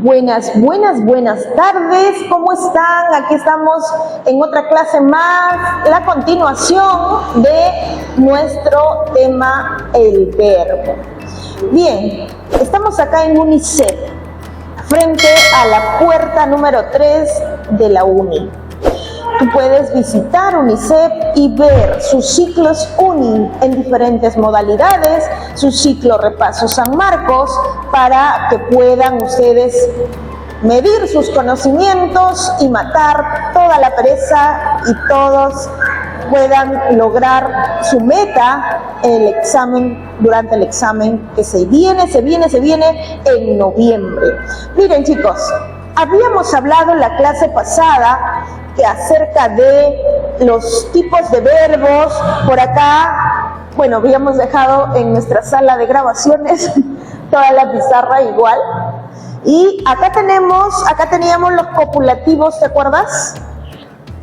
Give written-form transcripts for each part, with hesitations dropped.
Buenas tardes, ¿cómo están? Aquí estamos en otra clase más, la continuación de nuestro tema, el verbo. Bien, estamos acá en UNICEF, frente a la puerta número 3 de la UNI. Tú puedes visitar UNICEF y ver sus ciclos UNI en diferentes modalidades, su ciclo Repaso San Marcos, para que puedan ustedes medir sus conocimientos y matar toda la pereza y todos puedan lograr su meta durante el examen que se viene en noviembre. Miren, chicos, habíamos hablado en la clase pasada que acerca de los tipos de verbos. Por acá, bueno, habíamos dejado en nuestra sala de grabaciones toda la pizarra igual. Y acá teníamos los copulativos, ¿te acuerdas?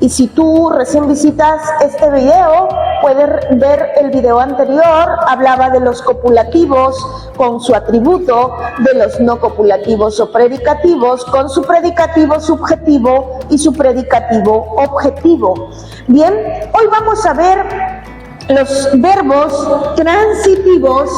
Y si tú recién visitas este video, puedes ver el video anterior, hablaba de los copulativos con su atributo, de los no copulativos o predicativos con su predicativo subjetivo y su predicativo objetivo. Bien, hoy vamos a ver los verbos transitivos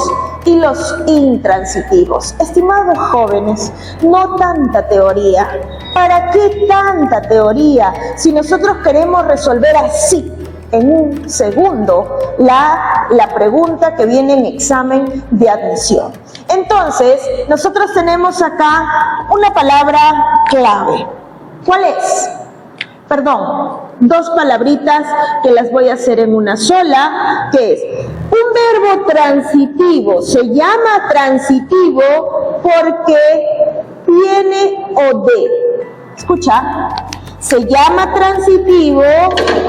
y los intransitivos. Estimados jóvenes, no tanta teoría. ¿Para qué tanta teoría? Si nosotros queremos resolver así, en un segundo, la pregunta que viene en examen de admisión. Entonces, nosotros tenemos acá una palabra clave. ¿Cuál es? Perdón, dos palabritas que las voy a hacer en una sola, que es un verbo transitivo. Se llama transitivo porque tiene OD. Escucha, se llama transitivo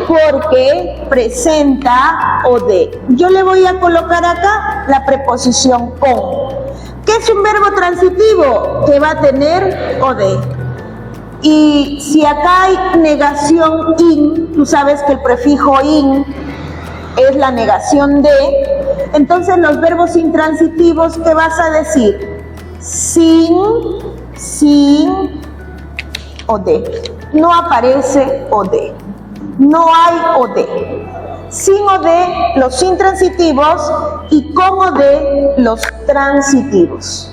porque presenta OD. Yo le voy a colocar acá la preposición con. ¿Qué es un verbo transitivo? Que va a tener OD. Y si acá hay negación in, tú sabes que el prefijo in es la negación de, entonces los verbos intransitivos, ¿qué vas a decir? Sin OD. No aparece OD. No hay OD. Sin OD los intransitivos y con OD los transitivos.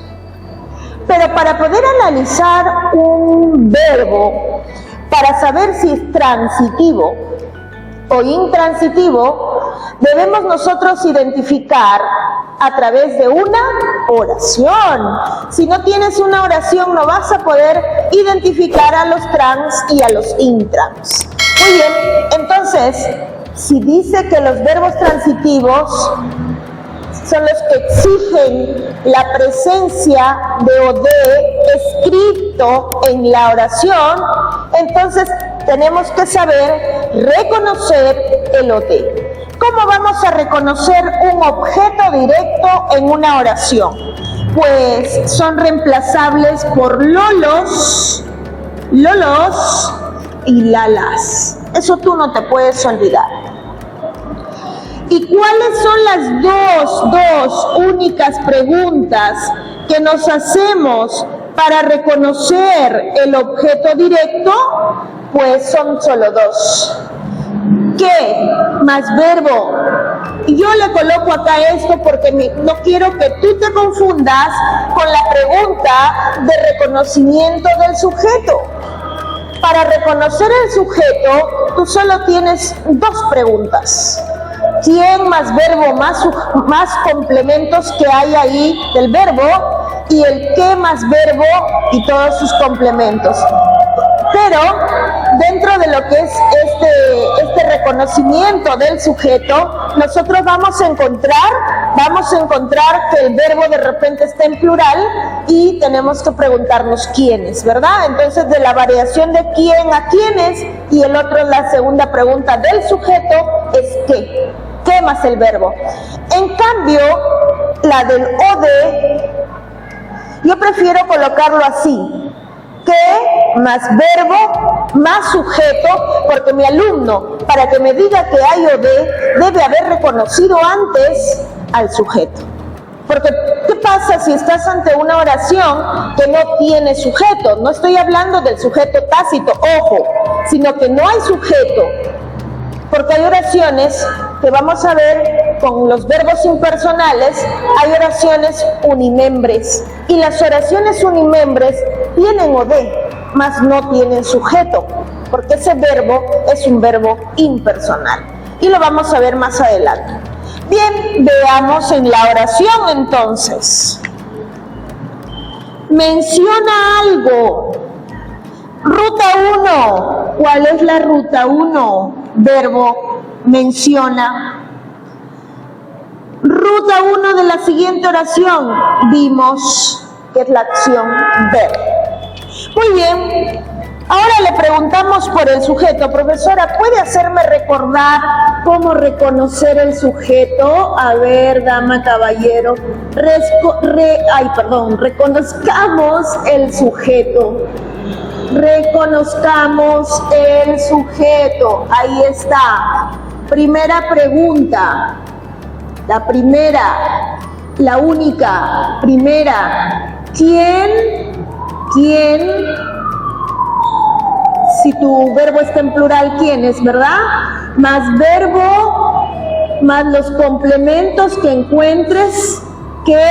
Pero para poder analizar un verbo, para saber si es transitivo o intransitivo, debemos nosotros identificar a través de una oración. Si no tienes una oración, no vas a poder identificar a los trans y a los intrans. Muy bien, entonces, si dice que los verbos transitivos son los que exigen la presencia de OD escrito en la oración, entonces tenemos que saber reconocer el OD. ¿Cómo vamos a reconocer un objeto directo en una oración? Pues son reemplazables por lolos y lalas. Eso tú no te puedes olvidar. ¿Y cuáles son las dos únicas preguntas que nos hacemos para reconocer el objeto directo? Pues son solo dos. ¿Qué más verbo? Y yo le coloco acá esto porque no quiero que tú te confundas con la pregunta de reconocimiento del sujeto. Para reconocer el sujeto, tú solo tienes dos preguntas. ¿Quién más verbo más complementos que hay ahí del verbo? Y el qué más verbo y todos sus complementos. Pero dentro de lo que es este reconocimiento del sujeto, nosotros vamos a encontrar que el verbo de repente está en plural y tenemos que preguntarnos quiénes, ¿verdad? Entonces, de la variación de quién a quiénes, y el otro, la segunda pregunta del sujeto es qué. ¿Qué más el verbo? En cambio, la del OD, yo prefiero colocarlo así. ¿Qué más verbo más sujeto? Porque mi alumno, para que me diga que hay OD, debe haber reconocido antes al sujeto. Porque, ¿qué pasa si estás ante una oración que no tiene sujeto? No estoy hablando del sujeto tácito, ojo, sino que no hay sujeto. Porque hay oraciones que vamos a ver con los verbos impersonales, hay oraciones unimembres. Y las oraciones unimembres tienen OD, mas no tienen sujeto, porque ese verbo es un verbo impersonal. Y lo vamos a ver más adelante. Bien, veamos en la oración entonces. Menciona algo. Ruta 1. ¿Cuál es la ruta 1? Verbo menciona. Ruta 1 de la siguiente oración. Vimos que es la acción ver. Muy bien. Ahora le preguntamos por el sujeto. Profesora, ¿puede hacerme recordar cómo reconocer el sujeto? A ver, dama, caballero. Reconozcamos el sujeto. Reconozcamos el sujeto. Ahí está. Primera pregunta. La primera, la única, primera. ¿Quién? Si tu verbo está en plural, ¿quiénes, verdad? Más verbo, más los complementos que encuentres que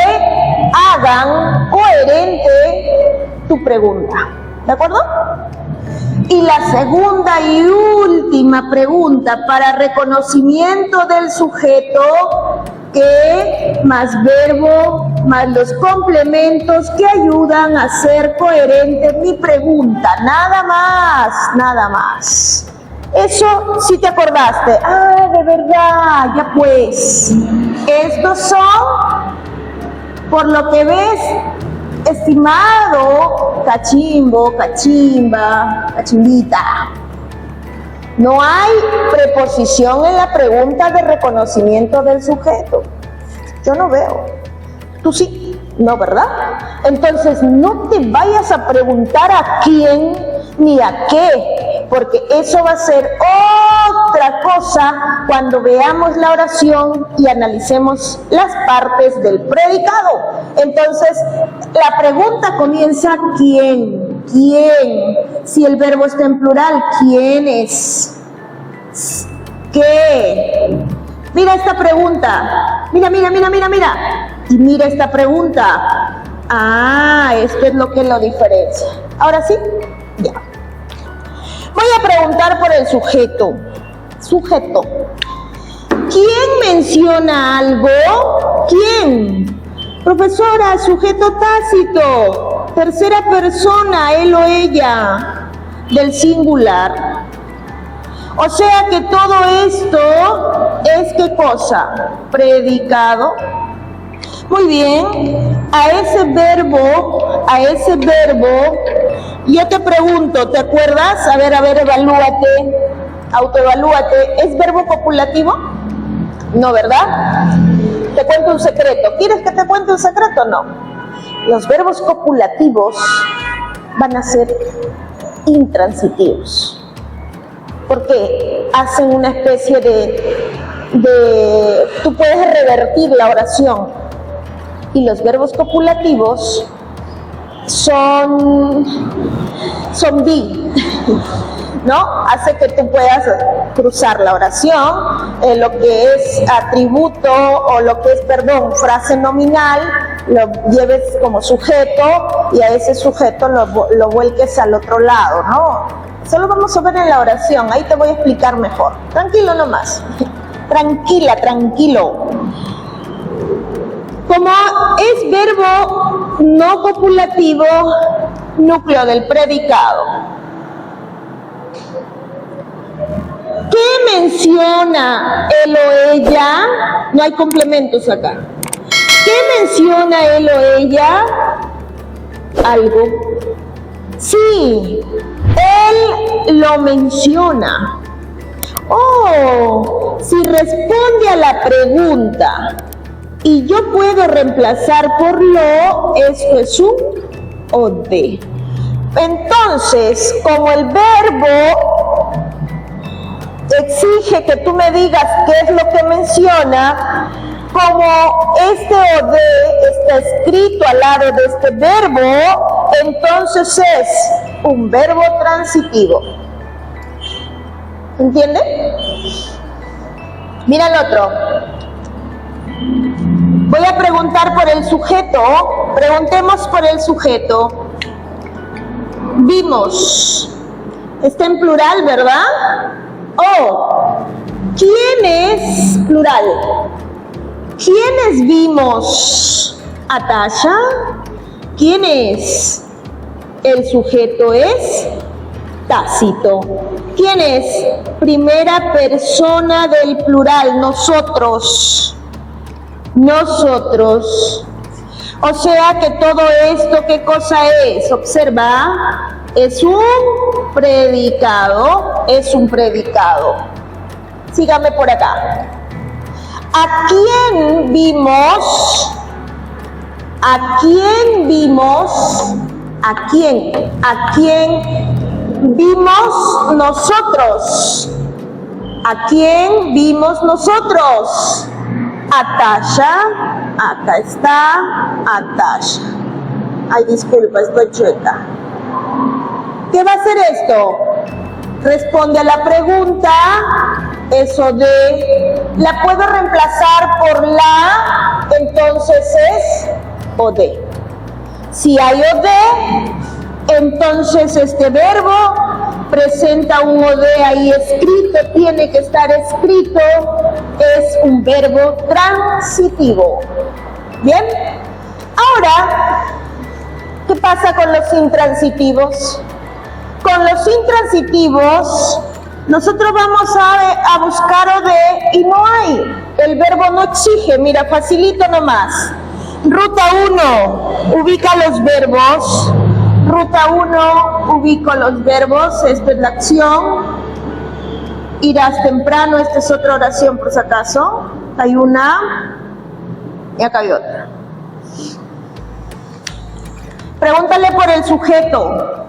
hagan coherente tu pregunta. ¿De acuerdo? Y la segunda y última pregunta para reconocimiento del sujeto, que más verbo, más los complementos que ayudan a hacer coherente mi pregunta. Nada más, nada más. Eso sí te acordaste. Ah, de verdad, ya pues. Estos son, por lo que ves, estimado cachimbo, cachimba, cachimbita. No hay preposición en la pregunta de reconocimiento del sujeto. Yo no veo. Tú sí, ¿no, verdad? Entonces no te vayas a preguntar a quién ni a qué, porque eso va a ser otra cosa cuando veamos la oración y analicemos las partes del predicado. Entonces, la pregunta comienza ¿quién? ¿Quién? Si el verbo está en plural, ¿quiénes? ¿Qué? Mira esta pregunta. Mira. Y mira esta pregunta. Ah, esto es lo que lo diferencia. Ahora sí, ya. Voy a preguntar por el sujeto. Sujeto. ¿Quién menciona algo? ¿Quién? Profesora, sujeto tácito. Tercera persona, él o ella. Del singular. O sea que todo esto es ¿qué cosa? Predicado. Muy bien, a ese verbo, yo te pregunto, ¿te acuerdas? A ver, evalúate, autoevalúate. ¿Es verbo copulativo? No, ¿verdad? Te cuento un secreto. ¿Quieres que te cuente un secreto? No. Los verbos copulativos van a ser intransitivos. Porque hacen una especie tú puedes revertir la oración. Y los verbos copulativos son bi, ¿no? Hace que tú puedas cruzar la oración, lo que es atributo o lo que es, frase nominal, lo lleves como sujeto y a ese sujeto lo vuelques al otro lado, ¿no? Eso lo vamos a ver en la oración, ahí te voy a explicar mejor. Tranquilo nomás, tranquilo. Como es verbo no copulativo, núcleo del predicado. ¿Qué menciona él o ella? No hay complementos acá. ¿Qué menciona él o ella? Algo. Sí, él lo menciona. Oh, si responde a la pregunta y yo puedo reemplazar por lo, esto es un o de. Entonces, como el verbo exige que tú me digas qué es lo que menciona, Como este OD está escrito al lado de este verbo, entonces es un verbo transitivo. ¿Entiende? Mira el otro. Voy a preguntar por el sujeto. Preguntemos por el sujeto. Vimos. Está en plural, ¿verdad? Oh, ¿quién es plural? ¿Quiénes vimos? ¿A Tasha? ¿Quién es? El sujeto es Tácito. ¿Quién es? Primera persona del plural, nosotros. Nosotros. O sea que todo esto, ¿qué cosa es? Observa, es un predicado, es un predicado. Sígame por acá. ¿A quién vimos? ¿A quién vimos? ¿A quién? ¿A quién vimos nosotros? ¿A quién vimos nosotros? A Tasha. Acá está a Tasha. Ay, disculpa, estoy chueca. ¿Qué va a hacer esto? Responde a la pregunta. Eso de, la puedo reemplazar por la, entonces es OD. Si hay OD, entonces este verbo presenta un OD ahí escrito, tiene que estar escrito, es un verbo transitivo. ¿Bien? Ahora, ¿qué pasa con los intransitivos? Con los intransitivos, nosotros vamos a buscar OD y no hay. El verbo no exige, mira, facilito nomás. Ruta 1, ubica los verbos. Ruta 1, ubico los verbos, esta es la acción. Irás temprano, esta es otra oración por si acaso. Hay una y acá hay otra. Pregúntale por el sujeto.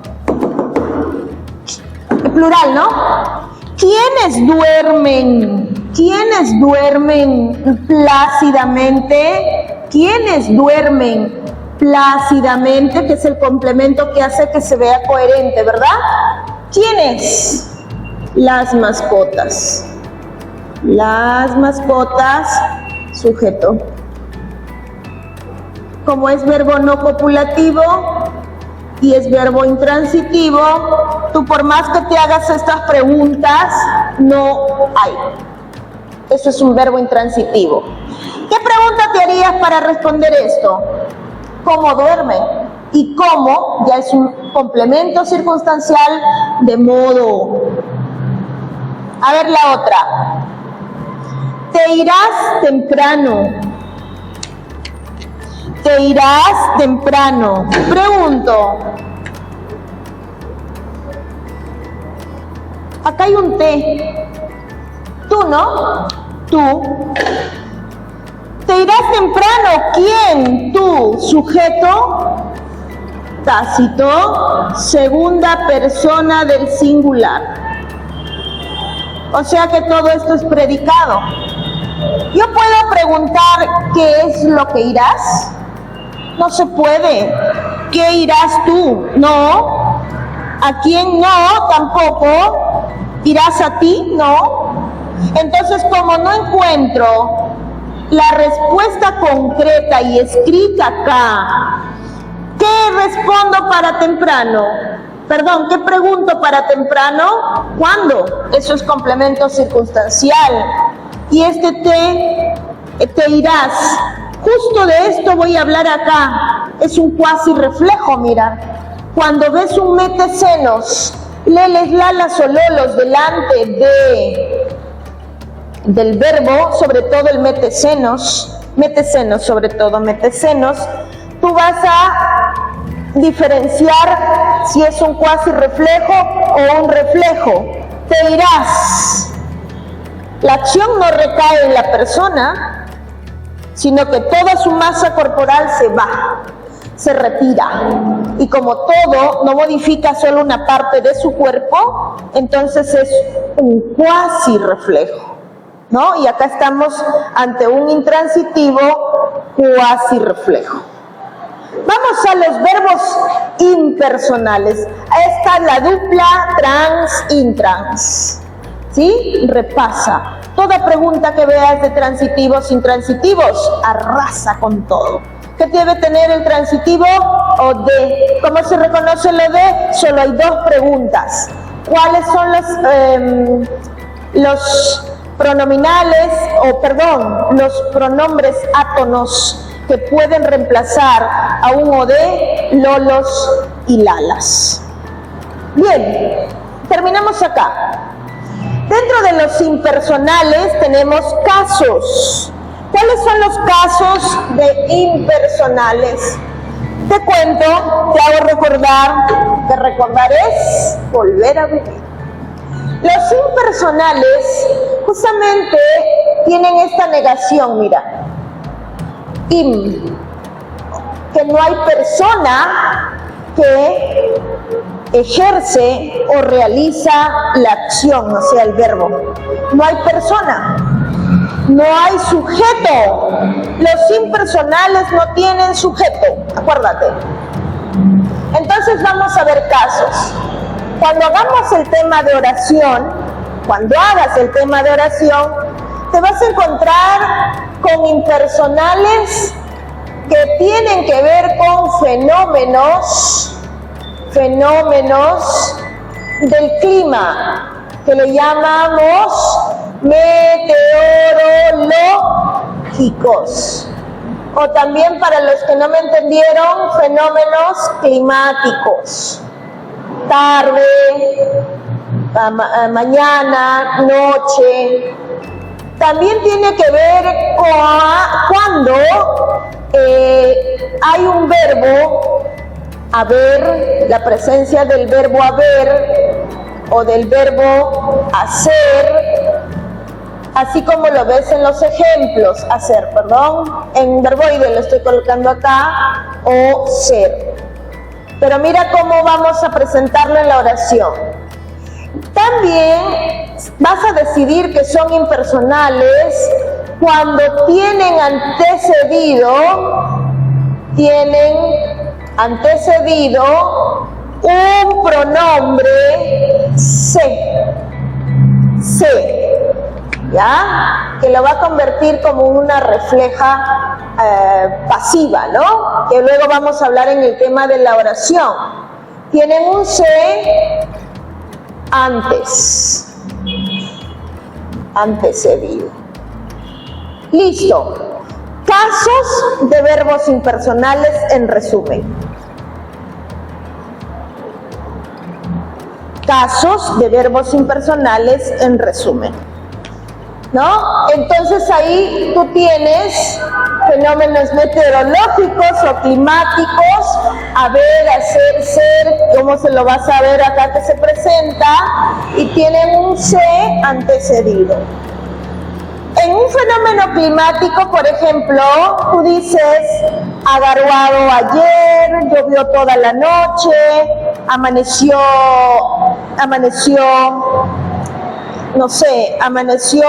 Plural, ¿no? ¿Quiénes duermen? ¿Quiénes duermen plácidamente? ¿Quiénes duermen plácidamente? Que es el complemento que hace que se vea coherente, ¿verdad? ¿Quiénes? Las mascotas. Las mascotas, sujeto. Como es verbo no copulativo y es verbo intransitivo, tú por más que te hagas estas preguntas, no hay. Eso es un verbo intransitivo. ¿Qué pregunta te harías para responder esto? ¿Cómo duerme? Y cómo ya es un complemento circunstancial de modo. A ver la otra. Te irás temprano. Te irás temprano. Pregunto. Acá hay un te. Tú, ¿no? Tú. Te irás temprano. ¿Quién? Tú. Sujeto. Tácito. Segunda persona del singular. O sea que todo esto es predicado. Yo puedo preguntar ¿qué es lo que irás? No se puede. ¿Qué irás tú? No. ¿A quién no? Tampoco. ¿Irás a ti? No. Entonces, como no encuentro la respuesta concreta y escrita acá, ¿qué respondo para temprano? Perdón, ¿qué pregunto para temprano? ¿Cuándo? Eso es complemento circunstancial. Y este te irás. Justo de esto voy a hablar acá. Es un cuasi reflejo, mira. Cuando ves un metesenos, leles, lalas o lolos delante del verbo, sobre todo el metesenos, sobre todo metesenos, tú vas a diferenciar si es un cuasi reflejo o un reflejo. Te irás. La acción no recae en la persona, sino que toda su masa corporal se va, se retira. Y como todo no modifica solo una parte de su cuerpo, entonces es un cuasi reflejo. ¿no? Y acá estamos ante un intransitivo cuasi reflejo. Vamos a los verbos impersonales. Esta es la dupla trans-intrans. ¿Sí? Repasa. Toda pregunta que veas de transitivos, intransitivos, arrasa con todo. ¿Qué debe tener el transitivo o de? ¿Cómo se reconoce lo de? Solo hay dos preguntas. ¿Cuáles son los pronominales, los pronombres átonos que pueden reemplazar a un o de, lolos y lalas? Bien, terminamos acá. Dentro de los impersonales tenemos casos. ¿Cuáles son los casos de impersonales? Te cuento, te hago recordar, que recordar es volver a vivir. Los impersonales justamente tienen esta negación, mira. Que no hay persona que ejerce o realiza la acción, o sea, el verbo. No hay persona, no hay sujeto. Los impersonales no tienen sujeto, acuérdate. Entonces vamos a ver casos. Cuando hagamos el tema de oración, cuando hagas el tema de oración, te vas a encontrar con impersonales que tienen que ver con fenómenos del clima, que le llamamos meteorológicos. O también, para los que no me entendieron, fenómenos climáticos. Tarde, mañana, noche. También tiene que ver con cuando hay un verbo, haber, la presencia del verbo haber o del verbo hacer, así como lo ves en los ejemplos, hacer, en verboide lo estoy colocando acá, o ser. Pero mira cómo vamos a presentarlo en la oración. También vas a decidir que son impersonales cuando tienen antecedido un pronombre se, ¿ya? Que lo va a convertir como una refleja pasiva, ¿no? Que luego vamos a hablar en el tema de la oración. Tienen un se antecedido. Listo. Casos de verbos impersonales en resumen. Casos de verbos impersonales en resumen, ¿no? Entonces ahí tú tienes fenómenos meteorológicos o climáticos, haber, hacer, ser, cómo se lo vas a ver acá que se presenta, y tienen un se antecedido. En un fenómeno climático, por ejemplo, tú dices, agaruado ayer, llovió toda la noche, amaneció, no sé, amaneció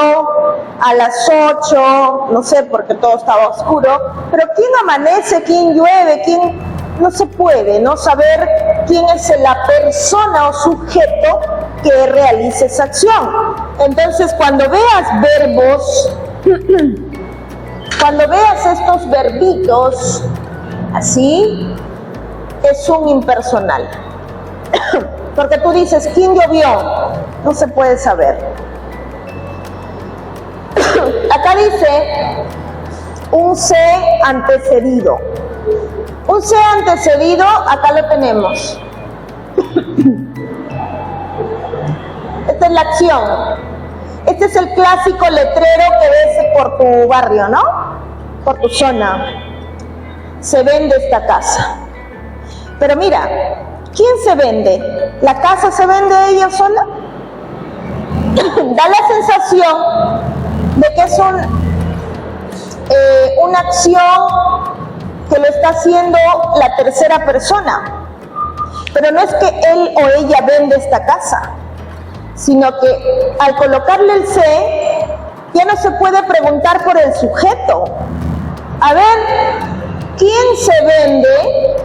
a las 8, no sé, porque todo estaba oscuro, pero ¿quién amanece? ¿Quién llueve? ¿Quién? No se puede, ¿no? Saber quién es la persona o sujeto que realice esa acción. Entonces, cuando veas verbos, cuando veas estos verbitos, así, es un impersonal. Porque tú dices, ¿quién llovió? No se puede saber. Acá dice un se antecedido. Un se antecedido, acá lo tenemos. Esta es la acción. Este es el clásico letrero que ves por tu barrio, ¿no? Por tu zona. Se vende esta casa. Pero mira, ¿quién se vende? ¿La casa se vende ella sola? Da la sensación de que es una acción que lo está haciendo la tercera persona. Pero no es que él o ella vende esta casa, sino que al colocarle el se, Ya no se puede preguntar por el sujeto. A ver, ¿quién se vende?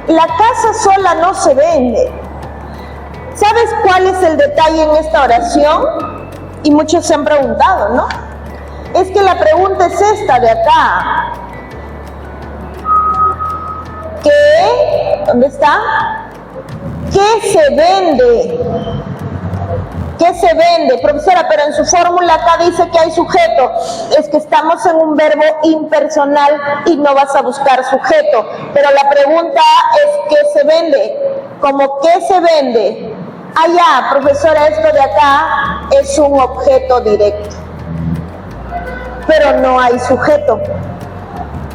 La casa sola no se vende. ¿Sabes cuál es el detalle en esta oración? Y muchos se han preguntado, ¿no? Es que la pregunta es esta de acá. ¿Qué? ¿Dónde está? ¿Qué se vende? ¿Qué se vende? Profesora, pero en su fórmula acá dice que hay sujeto. Es que estamos en un verbo impersonal y no vas a buscar sujeto. Pero la pregunta es ¿qué se vende? ¿Cómo qué se vende? Ah, ya, profesora, esto de acá es un objeto directo. Pero no hay sujeto.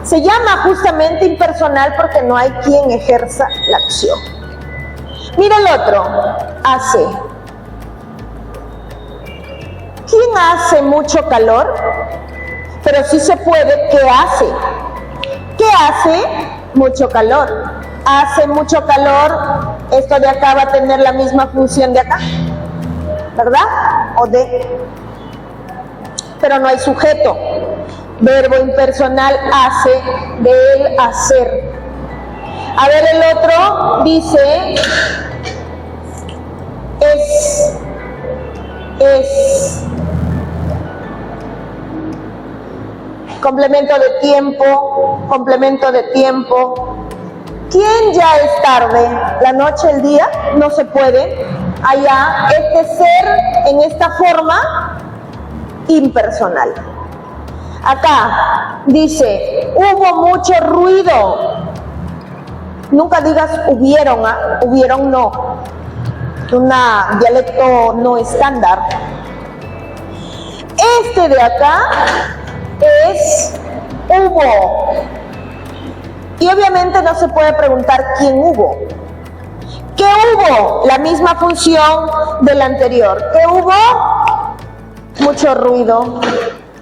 Se llama justamente impersonal porque no hay quien ejerza la acción. Mira el otro, hace. ¿Quién hace mucho calor? Pero sí se puede, ¿qué hace? ¿Qué hace? Mucho calor. Hace mucho calor, esto de acá va a tener la misma función de acá, ¿verdad? O de. Pero no hay sujeto. Verbo impersonal hace, del hacer. A ver el otro, dice, es. Complemento de tiempo, complemento de tiempo. ¿Quién ya es tarde? ¿La noche, el día? No se puede. Allá, este ser en esta forma impersonal. Acá dice, hubo mucho ruido. Nunca digas hubieron, ¿ah? Hubieron no. Un dialecto no estándar. Este de acá es hubo. Y obviamente no se puede preguntar quién hubo. ¿Qué hubo? La misma función del anterior. ¿Qué hubo? Mucho ruido.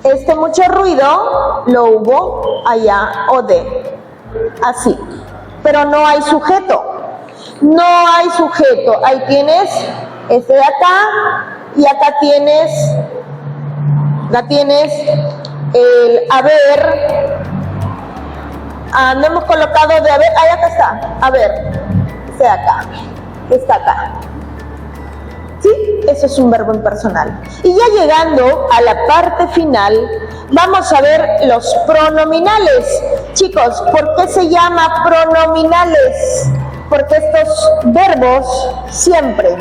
Este mucho ruido lo hubo allá o de. Así. Pero no hay sujeto. No hay sujeto. Ahí tienes este de acá y acá tienes el haber. No hemos colocado de haber. Ahí acá está. A ver. Este de acá. Está acá. ¿Sí? Eso es un verbo impersonal. Y ya llegando a la parte final, vamos a ver los pronominales. Chicos, ¿por qué se llama pronominales? Porque estos verbos siempre,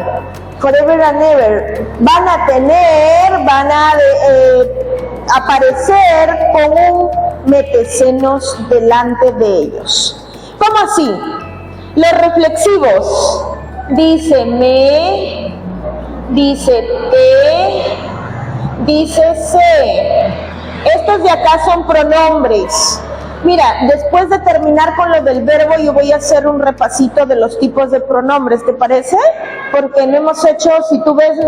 forever and ever, van a aparecer con un metecenos delante de ellos. ¿Cómo así? Los reflexivos, dice me, dice te, dice se. Estos de acá son pronombres. Mira, después de terminar con lo del verbo, yo voy a hacer un repasito de los tipos de pronombres, ¿te parece? Porque no hemos hecho, si tú ves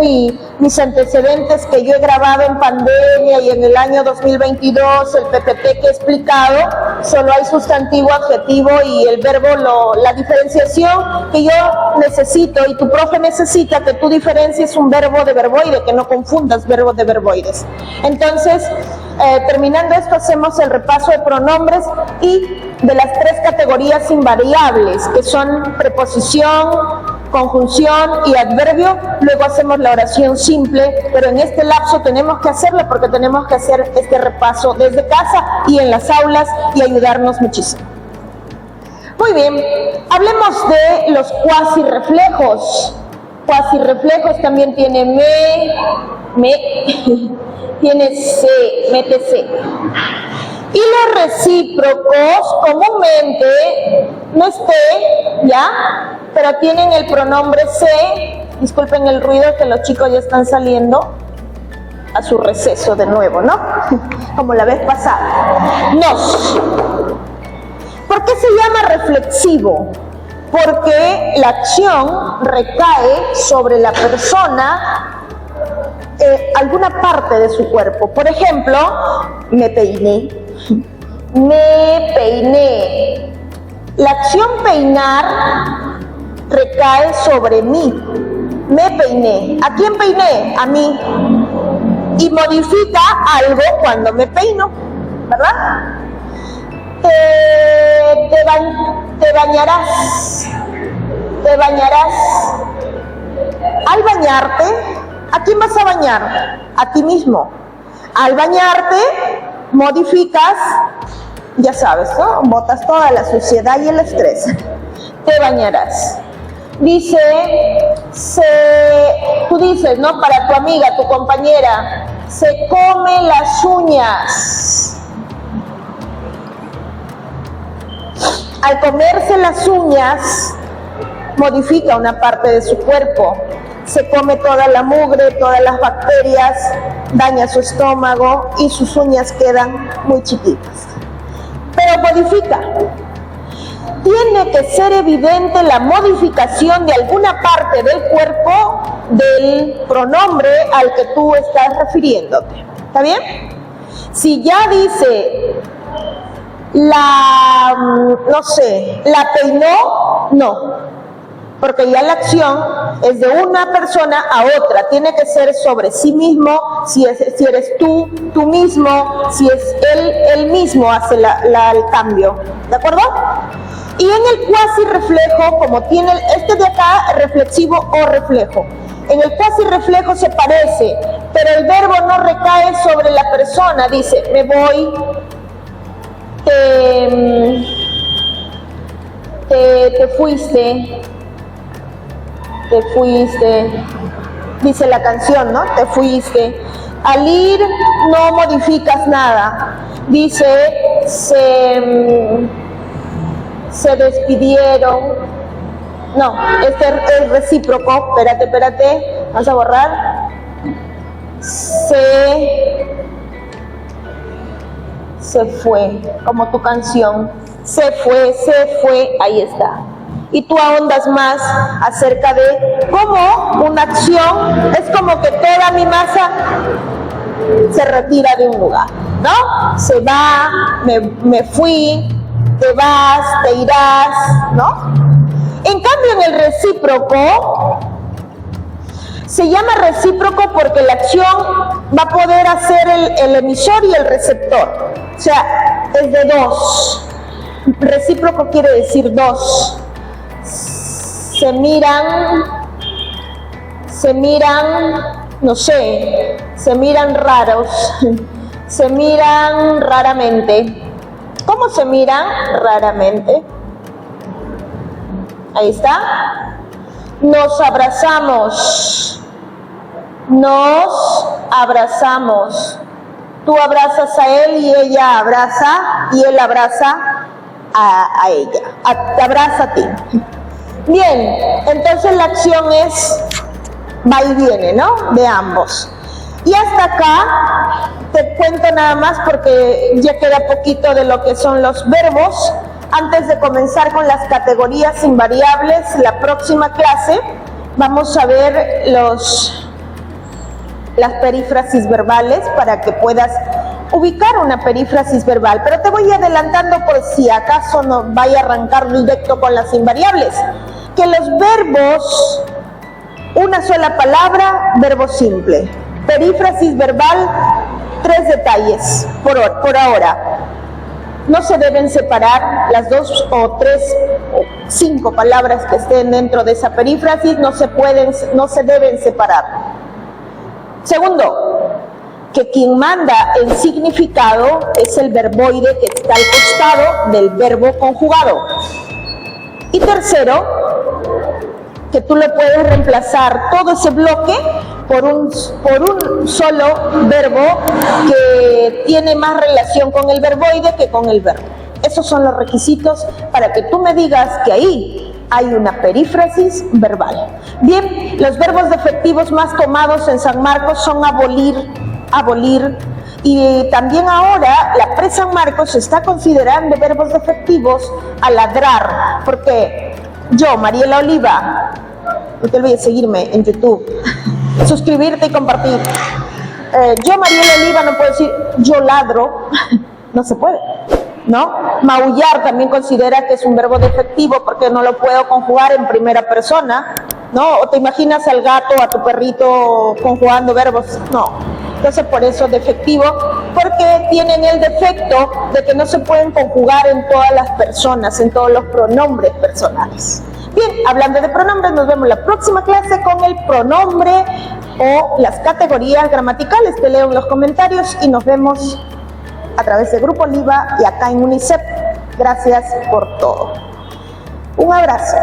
mis antecedentes que yo he grabado en pandemia y en el año 2022, el PPT que he explicado, solo hay sustantivo, adjetivo y el verbo, la diferenciación que yo necesito y tu profe necesita que tú diferencies un verbo de verboide, que no confundas verbos de verboides. Entonces, terminando esto, hacemos el repaso de pronombres y de las tres categorías invariables, que son preposición, conjunción y adverbio. Luego hacemos la oración simple, pero en este lapso tenemos que hacerlo porque tenemos que hacer este repaso desde casa y en las aulas y ayudarnos muchísimo. Muy bien, hablemos de los cuasirreflejos. Cuasirreflejos también tiene tiene se, métese. Y los recíprocos comúnmente no es te, ¿ya? Pero tienen el pronombre se. Disculpen el ruido que los chicos ya están saliendo a su receso de nuevo, ¿no? Como la vez pasada. Nos. ¿Por qué se llama reflexivo? Porque la acción recae sobre la persona, alguna parte de su cuerpo. Por ejemplo, me peiné. Me peiné. La acción peinar recae sobre mí. Me peiné. ¿A quién peiné? A mí. y modifica algo cuando me peino, ¿verdad? Te bañarás. Te bañarás. Al bañarte, ¿a quién vas a bañar? A ti mismo. Al bañarte, modificas, ya sabes, ¿no? Botas toda la suciedad y el estrés. Te bañarás. Dice, tú dices, ¿no? Para tu amiga, tu compañera, se come las uñas. Al comerse las uñas, modifica una parte de su cuerpo. Se come toda la mugre, todas las bacterias, daña su estómago y sus uñas quedan muy chiquitas. Pero modifica. Tiene que ser evidente la modificación de alguna parte del cuerpo del pronombre al que tú estás refiriéndote. ¿Está bien? Si ya dice no sé, la peinó, no. Porque ya la acción es de una persona a otra, tiene que ser sobre sí mismo, si eres tú mismo, si es él mismo hace el cambio, ¿de acuerdo? Y en el cuasi reflejo, como tiene este de acá, reflexivo o reflejo, en el cuasi reflejo se parece, pero el verbo no recae sobre la persona, dice, me voy, te fuiste, dice la canción, ¿no? Te fuiste. Al ir no modificas nada. Dice, se despidieron. No, este es recíproco. Espérate. Vamos a borrar. Se fue, como tu canción. Se fue, ahí está. Y tú ahondas más acerca de cómo una acción es como que toda mi masa se retira de un lugar, ¿no? Se va, me fui, te vas, te irás, ¿no? En cambio, en el recíproco, se llama recíproco porque la acción va a poder hacer el emisor y el receptor. O sea, es de dos. Recíproco quiere decir dos. Se miran, no sé, se miran raros, se miran raramente. ¿Cómo se miran raramente? Ahí está. Nos abrazamos. Tú abrazas a él y ella abraza, y él abraza a ella, te abraza a ti. Bien, entonces la acción es va y viene, ¿no? De ambos. Y hasta acá te cuento nada más porque ya queda poquito de lo que son los verbos. Antes de comenzar con las categorías invariables, la próxima clase vamos a ver las perífrasis verbales para que puedas ubicar una perífrasis verbal, pero te voy adelantando por si acaso no vaya a arrancar directo con las invariables, que los verbos, una sola palabra, verbo simple. Perífrasis verbal, 3 detalles por ahora. No se deben separar las 2 o 3 o 5 palabras que estén dentro de esa perífrasis, no se deben separar. Segundo, que quien manda el significado es el verboide que está al costado del verbo conjugado. Y tercero, que tú le puedes reemplazar todo ese bloque por un solo verbo que tiene más relación con el verboide que con el verbo. Esos son los requisitos para que tú me digas que ahí hay una perífrasis verbal. Bien, los verbos defectivos más tomados en San Marcos son abolir, y también ahora la Pre San Marcos está considerando verbos defectivos a ladrar, porque yo, Mariela Oliva, no te olvides seguirme en YouTube, suscribirte y compartir. Yo, Mariela Oliva, no puedo decir yo ladro, no se puede, ¿no? Maullar también considera que es un verbo defectivo porque no lo puedo conjugar en primera persona, ¿no? ¿O te imaginas al gato, a tu perrito conjugando verbos? No. Entonces, por eso defectivo, porque tienen el defecto de que no se pueden conjugar en todas las personas, en todos los pronombres personales. Bien, hablando de pronombres, nos vemos la próxima clase con el pronombre o las categorías gramaticales. Te leo en los comentarios y nos vemos a través de Grupo Oliva y acá en UNICEF. Gracias por todo. Un abrazo.